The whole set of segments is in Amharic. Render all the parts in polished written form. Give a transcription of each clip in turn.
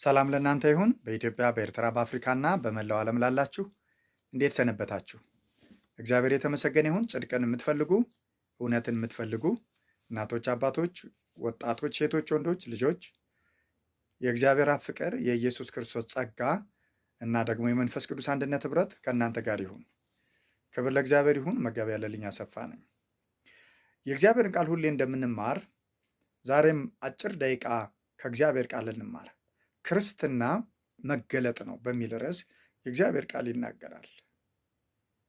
ሰላም ለእናንተ ይሁን። በኢትዮጵያ፣ በኤርትራ፣ በአፍሪካና በመላው ዓለም ላላችሁ እንዴት ሰነበታችሁ? እግዚአብሔር የተመሰገነ ይሁን። ጽድቅን የምትፈልጉ እውነትን የምትፈልጉ እናቶች፣ አባቶች፣ ወጣቶች፣ ሴቶች፣ ወንዶች፣ ልጆች የእግዚአብሔር አብ ፍቅር የኢየሱስ ክርስቶስ ጸጋ እና ደግሞ የመንፈስ ቅዱስ አንድነት ኅብረት ከእናንተ ጋር ይሁን። ክብር ለእግዚአብሔር ይሁን። መጋቢ ያለልኝ አሰፋ ነኝ። የእግዚአብሔርን ቃል ሁሌ እንደምንማር ዛሬም አጭር ደቂቃ ከእግዚአብሔር ቃል እንማር። ክርስትና መገለጥ ነው በሚል ርዕስ የእግዚአብሔር ቃል ይናገራል።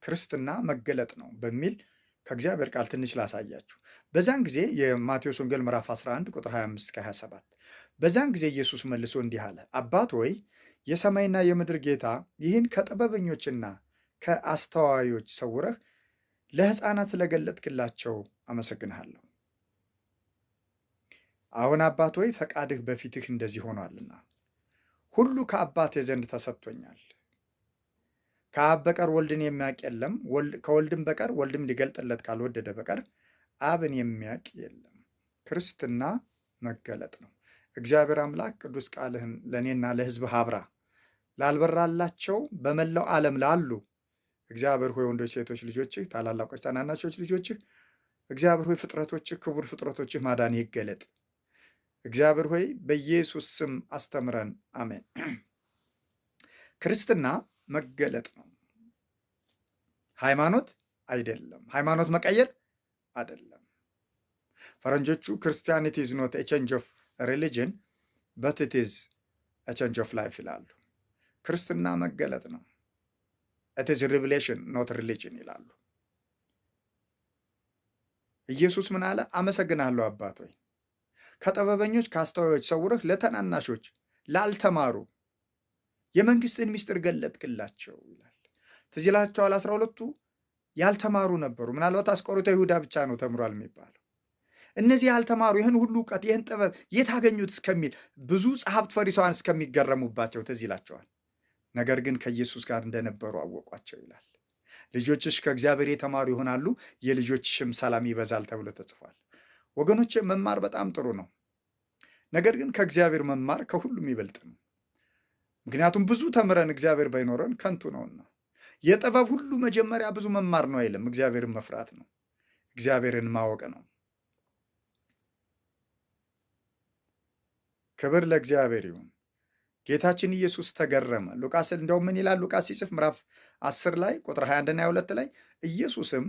ክርስትና መገለጥ ነው በሚል ከእግዚአብሔር ቃል ትንሽ ላሳያችሁ። በዛን ጊዜ የማቴዎስ ወንጌል ምዕራፍ 11 ቁጥር 25 እስከ 27 በዛን ጊዜ ኢየሱስ መልሶ እንዲህ አለ፣ አባት ሆይ የሰማይና የምድር ጌታ ይህን ከጥበበኞችና ከአስተዋዮች ሰውረህ ለሕፃናት ስለገለጥክላቸው አመሰግንሃለሁ። አሁን አባት ሆይ ፈቃድህ በፊትህ እንደዚህ ሆኗልና ሁሉ ከአባቴ ዘንድ ተሰጥቶኛል። ከአብ በቀር ወልድን የሚያውቅ የለም፣ ከወልድም በቀር ወልድም ሊገልጥለት ካልወደደ በቀር አብን የሚያውቅ የለም። ክርስትና መገለጥ ነው። እግዚአብሔር አምላክ ቅዱስ ቃልህን ለእኔና ለሕዝብህ አብራ። ላልበራላቸው በመላው ዓለም ላሉ እግዚአብሔር ሆይ ወንዶች፣ ሴቶች ልጆችህ፣ ታላላቆች፣ ታናናሾች ልጆችህ እግዚአብሔር ሆይ ፍጥረቶችህ፣ ክቡር ፍጥረቶችህ ማዳን ይገለጥ። እግዚአብሔር ሆይ በኢየሱስ ስም አስተምረን፣ አሜን። ክርስትና መገለጥ ነው፣ ሃይማኖት አይደለም። ሃይማኖት መቀየር አይደለም። ፈረንጆቹ ክርስቲያኒቲ ኢዝ ኖት ኤ ቼንጅ ኦፍ ሪሊጅን በት ኢት ኢዝ ኤ ቼንጅ ኦፍ ላይፍ ይላሉ። ክርስትና መገለጥ ነው። ኢት ኢዝ ሪቪሌሽን ኖት ሪሊጅን ይላሉ። ኢየሱስ ምን አለ? አመሰግናለሁ አባት ሆይ ከጥበበኞች ከአስተዋዮች ሰውረህ ለተናናሾች ላልተማሩ የመንግስትን ምስጢር ገለጥክላቸው ይላል። ትዝ ይላቸዋል። 12ቱ ያልተማሩ ነበሩ። ምናልባት አስቆሮቱ ይሁዳ ብቻ ነው ተምሯል የሚባለው። እነዚህ ያልተማሩ ይህን ሁሉ እውቀት ይህን ጥበብ የት አገኙት እስከሚል ብዙ ጸሐፍት ፈሪሳውያን እስከሚገረሙባቸው ትዝ ይላቸዋል። ነገር ግን ከኢየሱስ ጋር እንደነበሩ አወቋቸው ይላል። ልጆችሽ ከእግዚአብሔር የተማሩ ይሆናሉ፣ የልጆችሽም ሰላም ይበዛል ተብሎ ተጽፏል። ወገኖቼ መማር በጣም ጥሩ ነው። ነገር ግን ከእግዚአብሔር መማር ከሁሉም ይበልጥ ነው። ምክንያቱም ብዙ ተምረን እግዚአብሔር ባይኖረን ከንቱ ነውና። የጥበብ ሁሉ መጀመሪያ ብዙ መማር ነው አይልም፣ እግዚአብሔርን መፍራት ነው፣ እግዚአብሔርን ማወቅ ነው። ክብር ለእግዚአብሔር ይሁን። ጌታችን ኢየሱስ ተገረመ። ሉቃስ እንደውም ምን ይላል? ሉቃስ ሲጽፍ ምዕራፍ 10 ላይ ቁጥር 21 እና 22 ላይ ኢየሱስም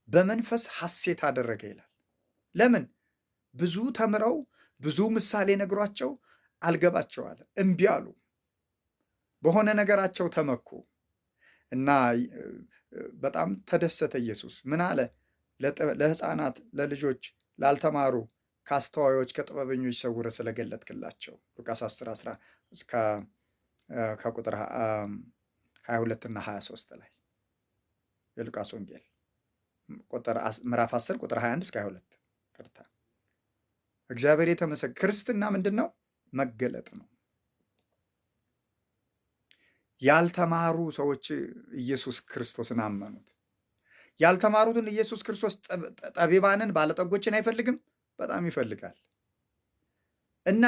በመንፈስ ሐሴት አደረገ ይላል። ለምን? ብዙ ተምረው ብዙ ምሳሌ ነግሯቸው አልገባቸዋል፣ እምቢ አሉ። በሆነ ነገራቸው ተመኩ እና በጣም ተደሰተ። ኢየሱስ ምን አለ? ለሕፃናት፣ ለልጆች፣ ላልተማሩ፣ ከአስተዋዮች፣ ከጥበበኞች ሰውረ ስለገለጥክላቸው። ሉቃስ 10 ከቁጥር 22 እና 23 ላይ የሉቃስ ወንጌል ምዕራፍ 10 ቁጥር 21 እስከ 22 ቅርታ። እግዚአብሔር የተመሰገነ። ክርስትና ምንድን ነው? መገለጥ ነው። ያልተማሩ ሰዎች ኢየሱስ ክርስቶስን አመኑት። ያልተማሩትን ኢየሱስ ክርስቶስ ጠቢባንን ባለጠጎችን አይፈልግም? በጣም ይፈልጋል። እና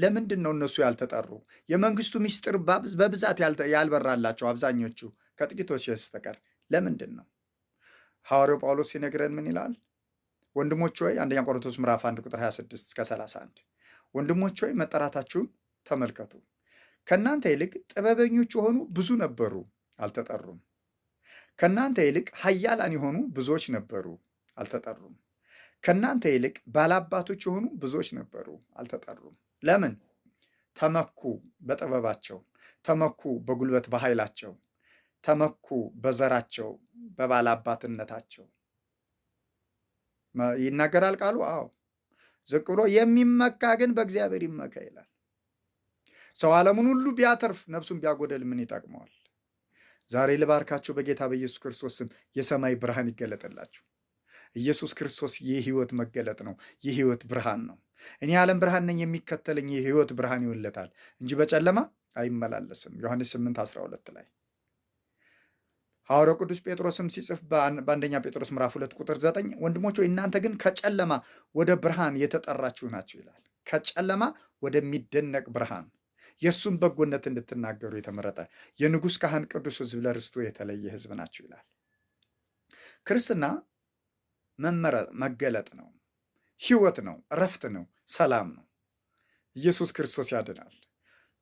ለምንድን ነው እነሱ ያልተጠሩ? የመንግስቱ ምስጢር በብዛት ያልበራላቸው አብዛኞቹ ከጥቂቶች በስተቀር ለምንድን ነው? ሐዋርያው ጳውሎስ ሲነግረን ምን ይላል? ወንድሞች ሆይ አንደኛ ቆሮንቶስ ምዕራፍ 1 ቁጥር 26 እስከ 31 ወንድሞች ሆይ መጠራታችሁን ተመልከቱ። ከእናንተ ይልቅ ጥበበኞች የሆኑ ብዙ ነበሩ፣ አልተጠሩም። ከእናንተ ይልቅ ኃያላን የሆኑ ብዙዎች ነበሩ፣ አልተጠሩም። ከእናንተ ይልቅ ባላባቶች የሆኑ ብዙዎች ነበሩ፣ አልተጠሩም። ለምን? ተመኩ በጥበባቸው፣ ተመኩ በጉልበት በኃይላቸው፣ ተመኩ በዘራቸው፣ በባላባትነታቸው። ይናገራል ቃሉ። አዎ ዝቅ ብሎ የሚመካ ግን በእግዚአብሔር ይመካ ይላል። ሰው ዓለሙን ሁሉ ቢያተርፍ ነፍሱን ቢያጎደል ምን ይጠቅመዋል? ዛሬ ልባርካችሁ በጌታ በኢየሱስ ክርስቶስ ስም የሰማይ ብርሃን ይገለጥላችሁ። ኢየሱስ ክርስቶስ የሕይወት መገለጥ ነው፣ የሕይወት ብርሃን ነው። እኔ የዓለም ብርሃን ነኝ፣ የሚከተለኝ የሕይወት ብርሃን ይሆንለታል እንጂ በጨለማ አይመላለስም። ዮሐንስ 8:12 ላይ ሐዋርያው ቅዱስ ጴጥሮስም ሲጽፍ በአንደኛ ጴጥሮስ ምዕራፍ 2 ቁጥር 9 ወንድሞች ሆይ እናንተ ግን ከጨለማ ወደ ብርሃን የተጠራችሁ ናችሁ ይላል። ከጨለማ ወደሚደነቅ ብርሃን የእርሱን በጎነት እንድትናገሩ የተመረጠ የንጉሥ ካህን ቅዱስ ሕዝብ ለርስቱ የተለየ ሕዝብ ናችሁ ይላል። ክርስትና መገለጥ ነው፣ ሕይወት ነው፣ እረፍት ነው፣ ሰላም ነው። ኢየሱስ ክርስቶስ ያድናል።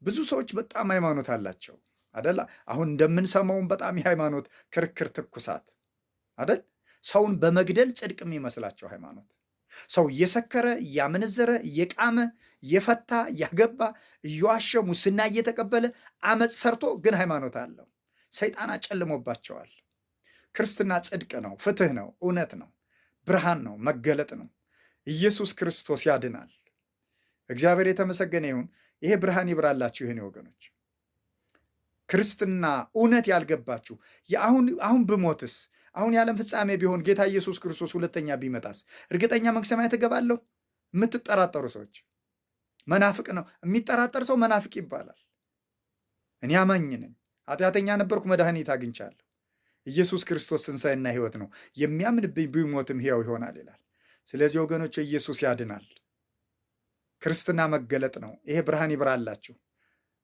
ብዙ ሰዎች በጣም ሃይማኖት አላቸው አደላ። አሁን እንደምንሰማውን በጣም የሃይማኖት ክርክር ትኩሳት አደል። ሰውን በመግደል ጽድቅ የሚመስላቸው ሃይማኖት፣ ሰው እየሰከረ እያመነዘረ እየቃመ እየፈታ እያገባ እየዋሸ ሙስና እየተቀበለ አመፅ ሰርቶ ግን ሃይማኖት አለው። ሰይጣን አጨልሞባቸዋል። ክርስትና ጽድቅ ነው፣ ፍትህ ነው፣ እውነት ነው፣ ብርሃን ነው፣ መገለጥ ነው። ኢየሱስ ክርስቶስ ያድናል። እግዚአብሔር የተመሰገነ ይሁን። ይሄ ብርሃን ይብራላችሁ የኔ ወገኖች። ክርስትና እውነት ያልገባችሁ አሁን ብሞትስ፣ አሁን የዓለም ፍጻሜ ቢሆን ጌታ ኢየሱስ ክርስቶስ ሁለተኛ ቢመጣስ እርግጠኛ መንግሥተ ሰማያት እገባለሁ የምትጠራጠሩ ሰዎች፣ መናፍቅ ነው የሚጠራጠር ሰው መናፍቅ ይባላል። እኔ አማኝ ነኝ፣ ኃጢአተኛ ነበርኩ፣ መድኃኒት አግኝቻለሁ። ኢየሱስ ክርስቶስ ትንሣኤና ሕይወት ነው፣ የሚያምንብኝ ቢሞትም ሕያው ይሆናል ይላል። ስለዚህ ወገኖች ኢየሱስ ያድናል። ክርስትና መገለጥ ነው። ይሄ ብርሃን ይብራላችሁ።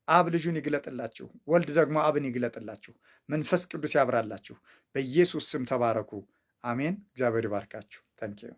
አብ ልጁን ይግለጥላችሁ፣ ወልድ ደግሞ አብን ይግለጥላችሁ፣ መንፈስ ቅዱስ ያብራላችሁ። በኢየሱስ ስም ተባረኩ። አሜን። እግዚአብሔር ይባርካችሁ። ታንኪዩ